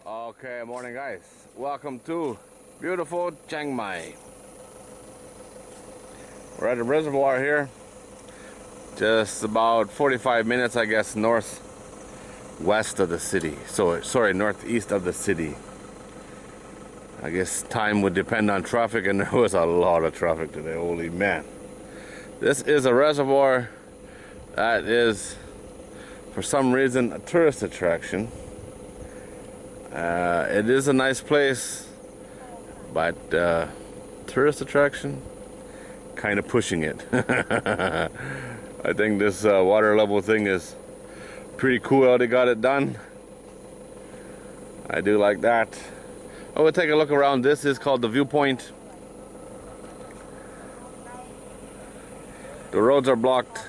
Okay, morning guys. Welcome to beautiful Chiang Mai. We're at a reservoir here. Just about 45 minutes, I guess, northwest of the city. Sorry, northeast of the city. I guess time would depend on traffic, and there was a lot of traffic today. Holy man. This is a reservoir that is, for some reason, a tourist attraction. It is a nice place, but tourist attraction, kind of pushing it. I think this water level thing is pretty cool how they got it done. I do like that. Oh, we'll take a look around. This is called the viewpoint. The roads are blocked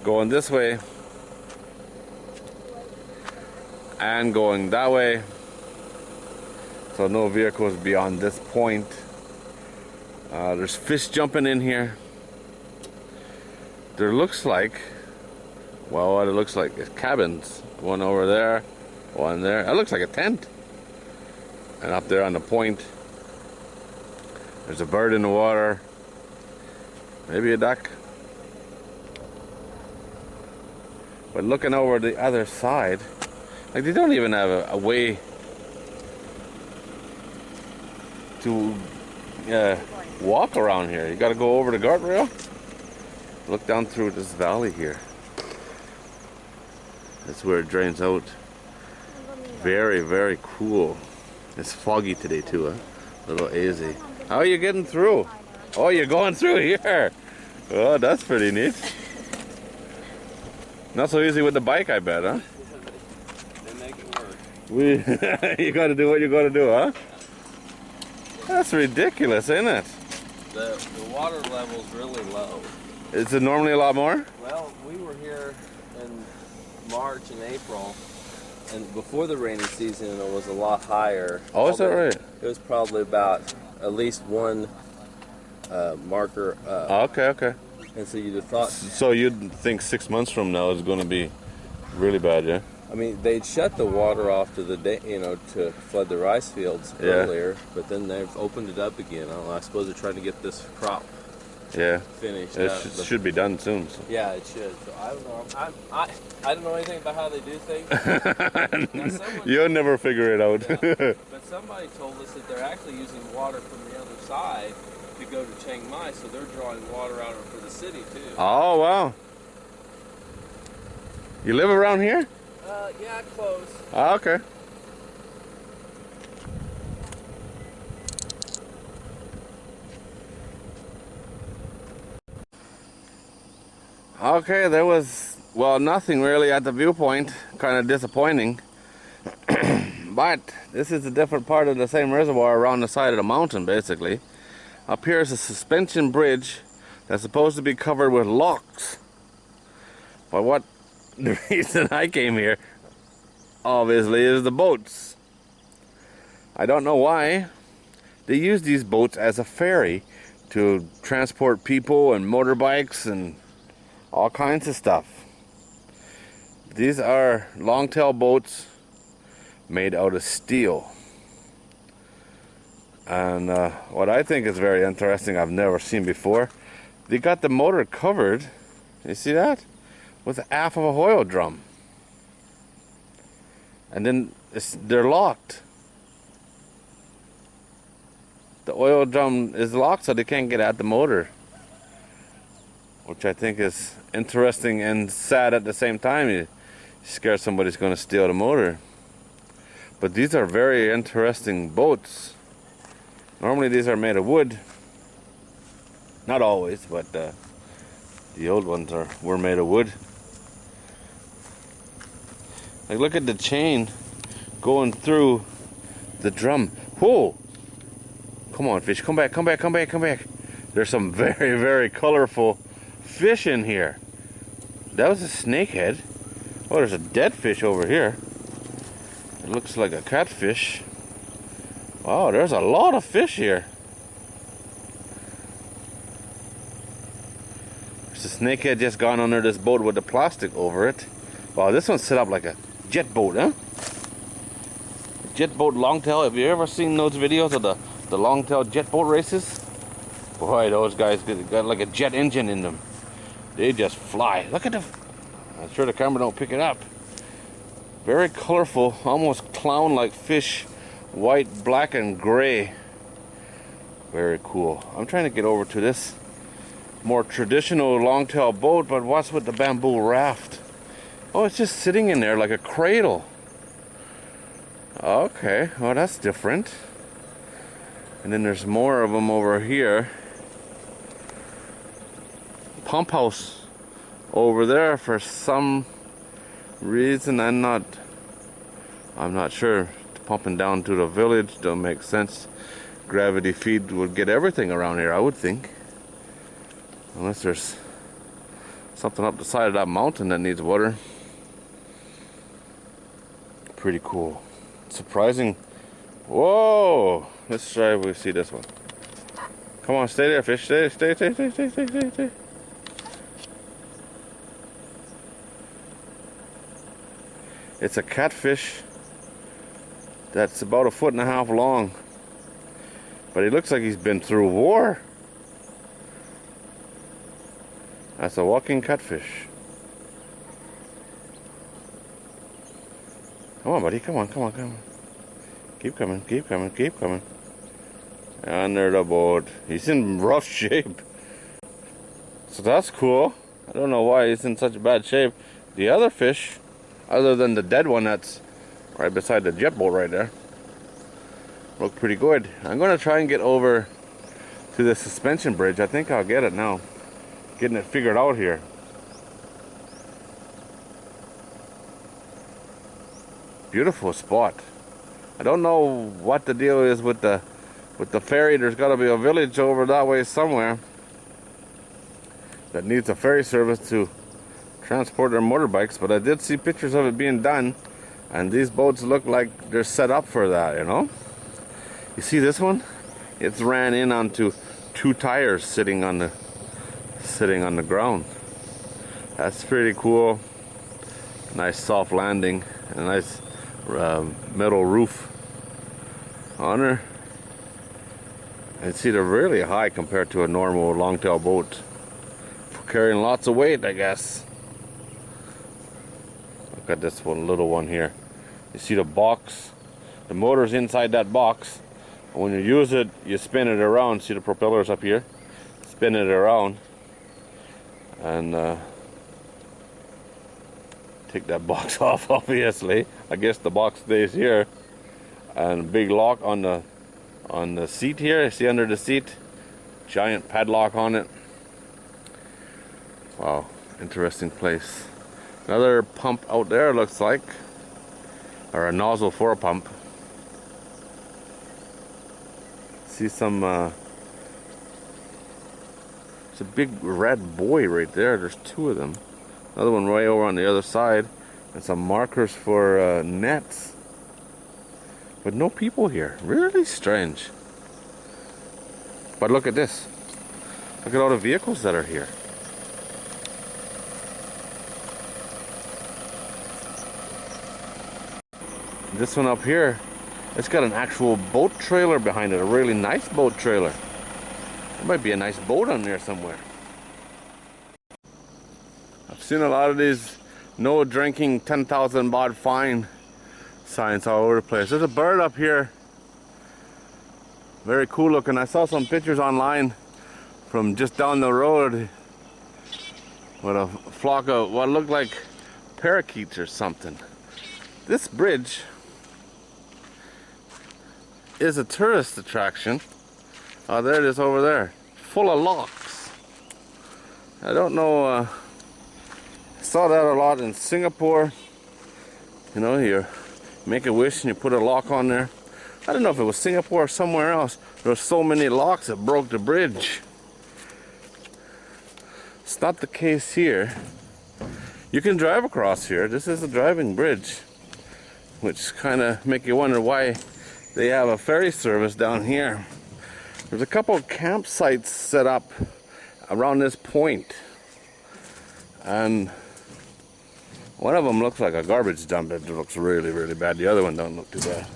going this way and going that way, so no vehicles beyond this point. There's fish jumping in here. There looks like, well, what it looks like is cabins. One over there, one there. It looks like a tent. And up there on the point, there's a bird in the water. Maybe a duck. But looking over the other side, like, they don't even have a way to walk around here. You gotta go over the guardrail. Look down through this valley here. That's where it drains out. Very, very cool. It's foggy today too, huh? A little hazy. How are you getting through? Oh, you're going through here. Oh, that's pretty neat. Not so easy with the bike, I bet, huh? You gotta do what you gotta do, huh? That's ridiculous, isn't it? The water level's really low. Is it normally a lot more? Well, we were here in March and April, and before the rainy season it was a lot higher. Oh, is that right? It was probably about at least one marker up. Okay. And so you'd have thought... So you'd think 6 months from now is going to be really bad, yeah? I mean, they'd shut the water off to the day, to flood the rice fields earlier, but then they've opened it up again. I don't know, I suppose they're trying to get this crop finished. It should be done soon. So. Yeah, it should. So I don't know. I don't know anything about how they do things. You'll never figure it out. Yeah. But somebody told us that they're actually using water from the other side to go to Chiang Mai, so they're drawing water out for the city too. Oh, wow. You live around here? Yeah, close. Oh, okay. Okay, there was, well, nothing really at the viewpoint. Kind of disappointing. But this is a different part of the same reservoir around the side of the mountain, basically. Up here is a suspension bridge that's supposed to be covered with locks. But what the reason I came here, obviously, is the boats. I don't know why. They use these boats as a ferry to transport people and motorbikes and all kinds of stuff. These are long-tail boats made out of steel. And what I think is very interesting, I've never seen before, they got the motor covered, you see that? With half of a oil drum. And then they're locked. The oil drum is locked so they can't get at the motor. Which I think is interesting and sad at the same time. You scare somebody's going to steal the motor. But these are very interesting boats. Normally these are made of wood. Not always, but the old ones were made of wood. Like, look at the chain going through the drum. Whoa! Come on, fish, come back. There's some very, very colorful fish in here. That was a snakehead. Oh, there's a dead fish over here. It looks like a catfish. Wow, there's a lot of fish here. There's a snakehead just gone under this boat with the plastic over it. Wow, this one's set up like a jet boat, huh? jet boat longtail. Have you ever seen those videos of the longtail jet boat races? Boy, those guys got like a jet engine in them. They just fly. Look at the... I'm sure the camera don't pick it up. Very colorful, almost clown-like fish. White, black, and gray. Very cool. I'm trying to get over to this more traditional longtail boat, but what's with the bamboo raft? Oh, it's just sitting in there like a cradle. Okay, well that's different. And then there's more of them over here. Pump house over there for some reason. I'm not sure. Pumping down to the village don't make sense. Gravity feed would get everything around here, I would think. Unless there's something up the side of that mountain that needs water. Pretty cool. Surprising. Whoa! Let's try if we see this one. Come on, stay there, fish. Stay. It's a catfish that's about 1.5 feet long. But he looks like he's been through war. That's a walking catfish. Come on, buddy. Come on. Keep coming. Under the boat. He's in rough shape. So that's cool. I don't know why he's in such bad shape. The other fish, other than the dead one that's right beside the jet boat right there, look pretty good. I'm going to try and get over to the suspension bridge. I think I'll get it now. Getting it figured out here. Beautiful spot. I don't know what the deal is with the ferry. There's got to be a village over that way somewhere that needs a ferry service to transport their motorbikes, but I did see pictures of it being done, and these boats look like they're set up for that, you know? You see this one? It's ran in onto 2 tires sitting on the ground. That's pretty cool. Nice soft landing and a nice metal roof on her. And see, they're really high compared to a normal longtail boat. For carrying lots of weight, I guess. Look at this one, little one here. You see the box? The motor's inside that box. And when you use it, you spin it around. See the propellers up here? Spin it around. And take that box off, obviously. I guess the box stays here. And big lock on the seat here. See under the seat? Giant padlock on it. Wow, interesting place. Another pump out there, looks like, or a nozzle for a pump. See some it's a big red buoy right there. There's 2 of them. Another one right over on the other side, and some markers for nets. But no people here. Really strange. But look at this. Look at all the vehicles that are here. This one up here, it's got an actual boat trailer behind it. A really nice boat trailer. There might be a nice boat on there somewhere. I've seen a lot of these no drinking 10,000 baht fine signs all over the place. There's a bird up here. Very cool looking. I saw some pictures online from just down the road with a flock of what looked like parakeets or something. This bridge is a tourist attraction. Oh, there it is over there. Full of locks. I don't know, I saw that a lot in Singapore. You know, you make a wish and you put a lock on there. I don't know if it was Singapore or somewhere else. There were so many locks that broke the bridge. It's not the case here. You can drive across here. This is a driving bridge, which kind of make you wonder why they have a ferry service down here. There's a couple of campsites set up around this point, and one of them looks like a garbage dump. It looks really, really bad. The other one don't look too bad.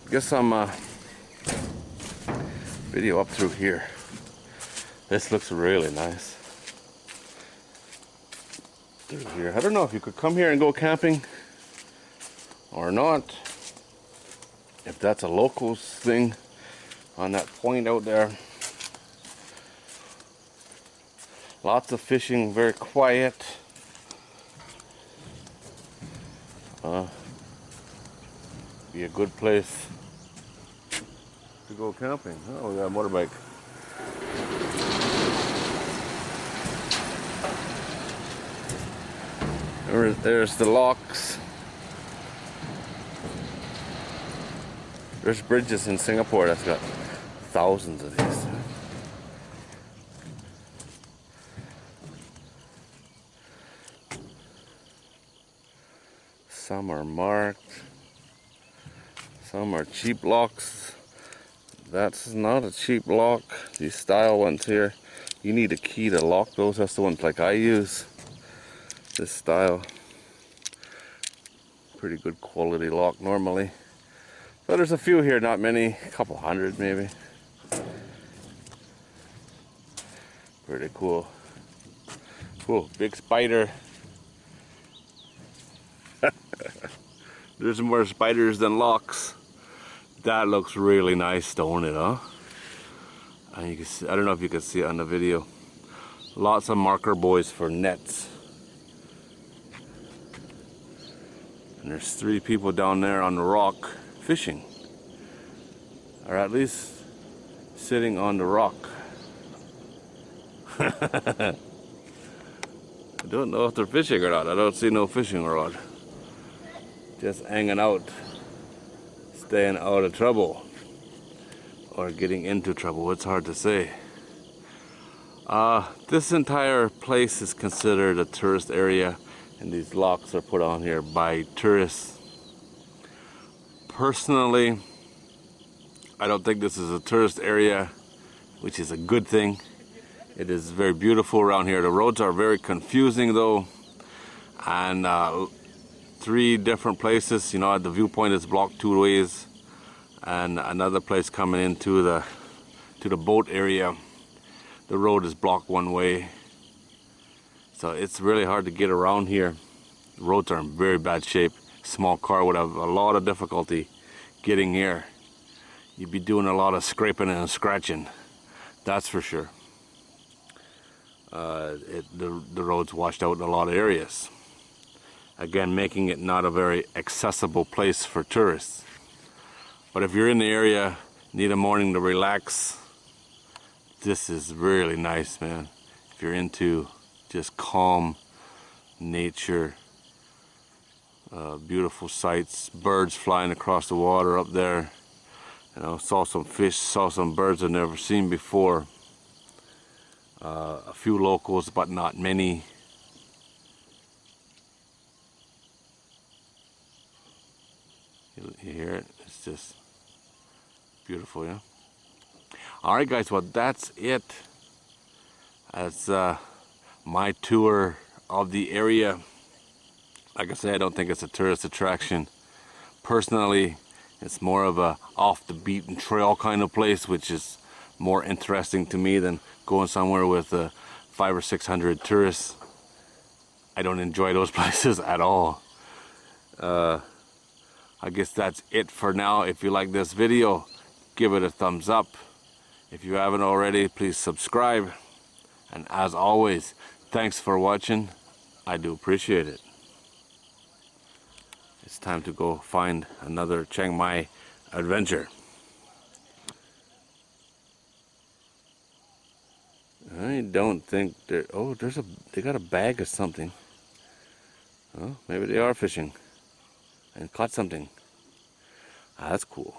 get some video up through here. This looks really nice. Through here. I don't know if you could come here and go camping or not. If that's a locals thing on that point out there. Lots of fishing, very quiet. Be a good place to go camping. Oh, we got a motorbike. There's the locks. There's bridges in Singapore that's got thousands of these. Some are marked. Some are cheap locks. That's not a cheap lock. These style ones here, you need a key to lock those. That's the ones like I use. This style. Pretty good quality lock normally. But there's a few here, not many. A couple hundred maybe. Pretty cool. Cool, big spider. There's more spiders than locks. That looks really nice, don't it, huh? And you can see, I don't know if you can see it on the video. Lots of marker buoys for nets. And there's 3 people down there on the rock fishing. Or at least sitting on the rock. I don't know if they're fishing or not. I don't see no fishing rod. Just hanging out. Staying out of trouble. Or getting into trouble. It's hard to say. This entire place is considered a tourist area. And these locks are put on here by tourists. Personally, I don't think this is a tourist area, which is a good thing. It is very beautiful around here. The roads are very confusing though. And 3 different places, you know, the viewpoint is blocked 2 ways. And another place coming into the boat area, the road is blocked 1 way. So it's really hard to get around here. The roads are in very bad shape. Small car would have a lot of difficulty getting here. You'd be doing a lot of scraping and scratching. That's for sure. The road's washed out in a lot of areas. Again, making it not a very accessible place for tourists. But if you're in the area, need a morning to relax, this is really nice, man. If you're into just calm nature, beautiful sights, birds flying across the water up there. You know, saw some fish, saw some birds I've never seen before. A few locals, but not many. You hear it? It's just beautiful, yeah? Alright guys, well that's it. That's my tour of the area. Like I say, I don't think it's a tourist attraction. Personally, it's more of a off the beaten trail kind of place, which is more interesting to me than going somewhere with 500 or 600 tourists. I don't enjoy those places at all. I guess that's it for now. If you like this video, give it a thumbs up. If you haven't already, please subscribe. And as always, thanks for watching. I do appreciate it. It's time to go find another Chiang Mai adventure. I don't think there. Oh, they got a bag of something. Oh, maybe they are fishing and caught something. Ah, that's cool.